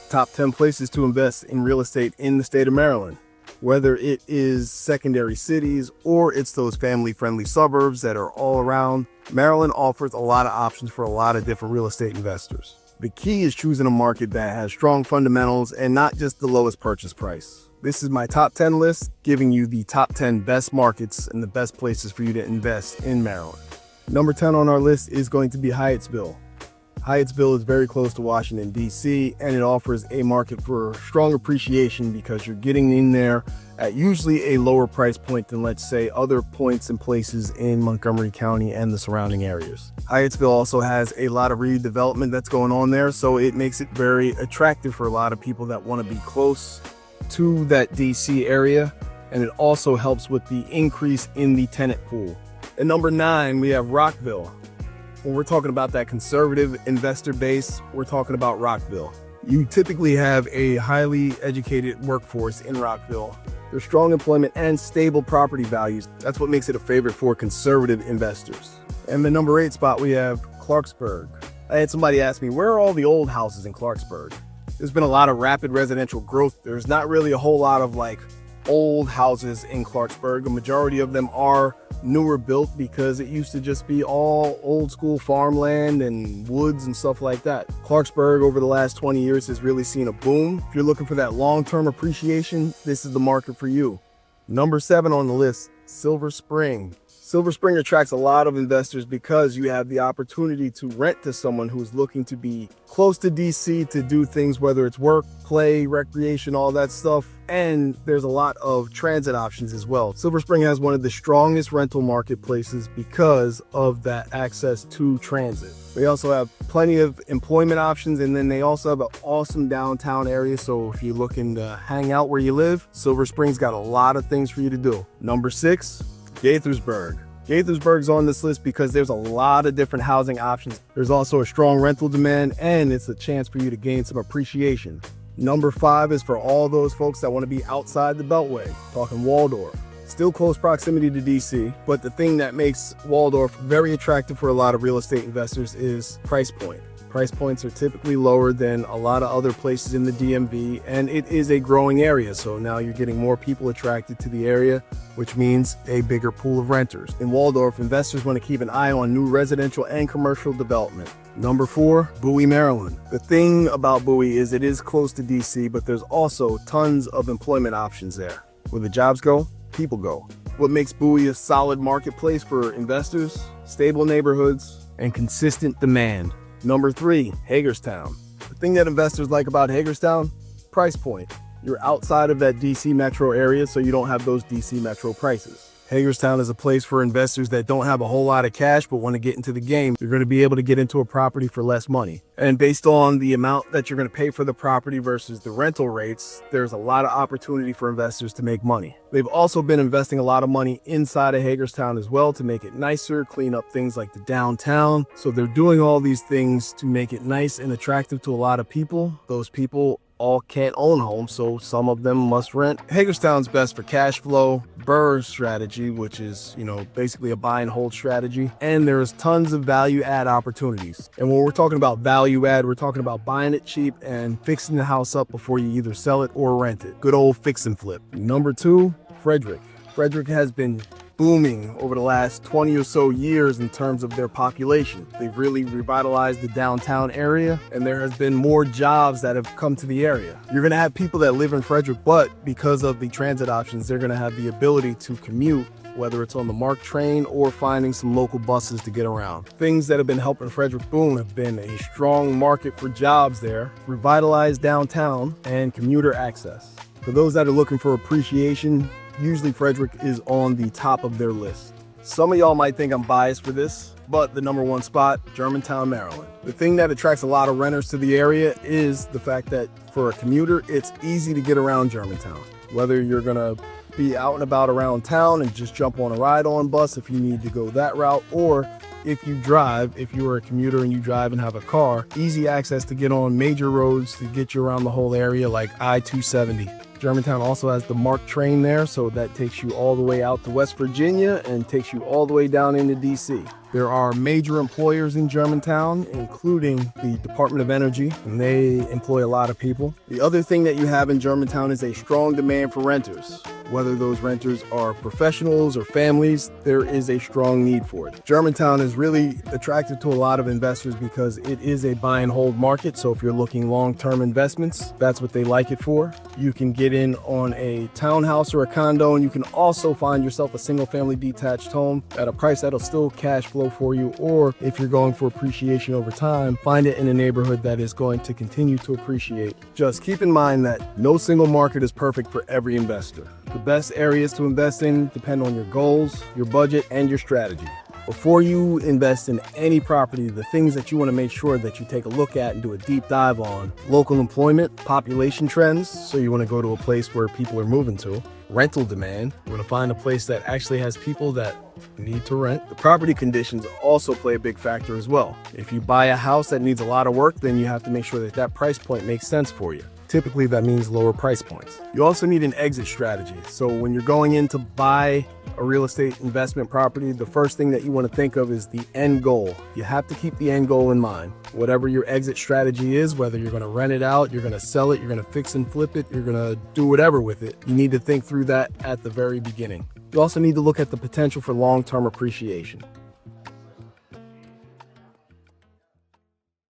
Top 10 places to invest in real estate in the state of Maryland. Whether it is secondary cities or it's those family-friendly suburbs that are all around, Maryland offers a lot of options for a lot of different real estate investors. The key is choosing a market that has strong fundamentals and not just the lowest purchase price. This is my top 10 list, giving you the top 10 best markets and the best places for you to invest in Maryland. Number 10 on our list is going to be Hyattsville. Hyattsville is very close to Washington, D.C., and it offers a market for strong appreciation because you're getting in there at usually a lower price point than, let's say, other points and places in Montgomery County and the surrounding areas. Hyattsville also has a lot of redevelopment that's going on there, so it makes it very attractive for a lot of people that want to be close to that D.C. area, and it also helps with the increase in the tenant pool. At number 9, we have Rockville. When we're talking about that conservative investor base, we're talking about Rockville. You typically have a highly educated workforce in Rockville. There's strong employment and stable property values. That's what makes it a favorite for conservative investors. And the number 8 spot, we have Clarksburg. I had somebody ask me, where are all the old houses in Clarksburg? There's been a lot of rapid residential growth. There's not really a whole lot of old houses in Clarksburg. A majority of them are newer built because it used to just be all old school farmland and woods and stuff like that. Clarksburg over the last 20 years has really seen a boom. If you're looking for that long-term appreciation, this is the market for you. Number 7 on the list, Silver Spring. Silver Spring attracts a lot of investors because you have the opportunity to rent to someone who's looking to be close to DC to do things, whether it's work, play, recreation, all that stuff. And there's a lot of transit options as well. Silver Spring has one of the strongest rental marketplaces because of that access to transit. They also have plenty of employment options, and then they also have an awesome downtown area. So if you're looking to hang out where you live, Silver Spring's got a lot of things for you to do. Number 6, Gaithersburg. Gaithersburg's on this list because there's a lot of different housing options. There's also a strong rental demand, and it's a chance for you to gain some appreciation. Number 5 is for all those folks that want to be outside the Beltway, talking Waldorf. Still close proximity to DC, but the thing that makes Waldorf very attractive for a lot of real estate investors is price point. Price points are typically lower than a lot of other places in the DMV, and it is a growing area, so now you're getting more people attracted to the area, which means a bigger pool of renters. In Waldorf, investors want to keep an eye on new residential and commercial development. Number 4, Bowie, Maryland. The thing about Bowie is it is close to DC, but there's also tons of employment options there. Where the jobs go, people go. What makes Bowie a solid marketplace for investors? Stable neighborhoods and consistent demand. Number 3, Hagerstown. The thing that investors like about Hagerstown, price point. You're outside of that DC metro area, so you don't have those DC metro prices. Hagerstown is a place for investors that don't have a whole lot of cash but want to get into the game. You're going to be able to get into a property for less money. And based on the amount that you're going to pay for the property versus the rental rates, there's a lot of opportunity for investors to make money. They've also been investing a lot of money inside of Hagerstown as well to make it nicer, clean up things like the downtown. So they're doing all these things to make it nice and attractive to a lot of people. Those people all can't own homes, so some of them must rent. Hagerstown's best for cash flow, BRRRR strategy, which is, basically a buy and hold strategy. And there's tons of value add opportunities. And when we're talking about value add, we're talking about buying it cheap and fixing the house up before you either sell it or rent it. Good old fix and flip. Number 2, Frederick. Frederick has been booming over the last 20 or so years in terms of their population. They've really revitalized the downtown area, and there has been more jobs that have come to the area. You're going to have people that live in Frederick, but because of the transit options, they're going to have the ability to commute, whether it's on the MARC train or finding some local buses to get around. Things that have been helping Frederick boom have been a strong market for jobs there, revitalized downtown, and commuter access. For those that are looking for appreciation, usually Frederick is on the top of their list. Some of y'all might think I'm biased for this, but the number 1 spot, Germantown, Maryland. The thing that attracts a lot of renters to the area is the fact that for a commuter, it's easy to get around Germantown. Whether you're gonna be out and about around town and just jump on a ride-on bus if you need to go that route, or if you drive, if you are a commuter and you drive and have a car, easy access to get on major roads to get you around the whole area like I-270. Germantown also has the MARC train there, so that takes you all the way out to West Virginia and takes you all the way down into DC. There are major employers in Germantown, including the Department of Energy, and they employ a lot of people. The other thing that you have in Germantown is a strong demand for renters. Whether those renters are professionals or families, there is a strong need for it. Germantown is really attractive to a lot of investors because it is a buy and hold market. So if you're looking long-term investments, that's what they like it for. You can get in on a townhouse or a condo, and you can also find yourself a single-family detached home at a price that'll still cash flow for you. Or if you're going for appreciation over time, find it in a neighborhood that is going to continue to appreciate. Just keep in mind that no single market is perfect for every investor. The best areas to invest in depend on your goals, your budget, and your strategy. Before you invest in any property, the things that you want to make sure that you take a look at and do a deep dive on: local employment, population trends, so you want to go to a place where people are moving to; rental demand, you want to find a place that actually has people that need to rent. The property conditions also play a big factor as well. If you buy a house that needs a lot of work, then you have to make sure that that price point makes sense for you. Typically, that means lower price points. You also need an exit strategy. So when you're going in to buy a real estate investment property, the first thing that you want to think of is the end goal. You have to keep the end goal in mind. Whatever your exit strategy is, whether you're going to rent it out, you're going to sell it, you're going to fix and flip it, you're going to do whatever with it, you need to think through that at the very beginning. You also need to look at the potential for long-term appreciation.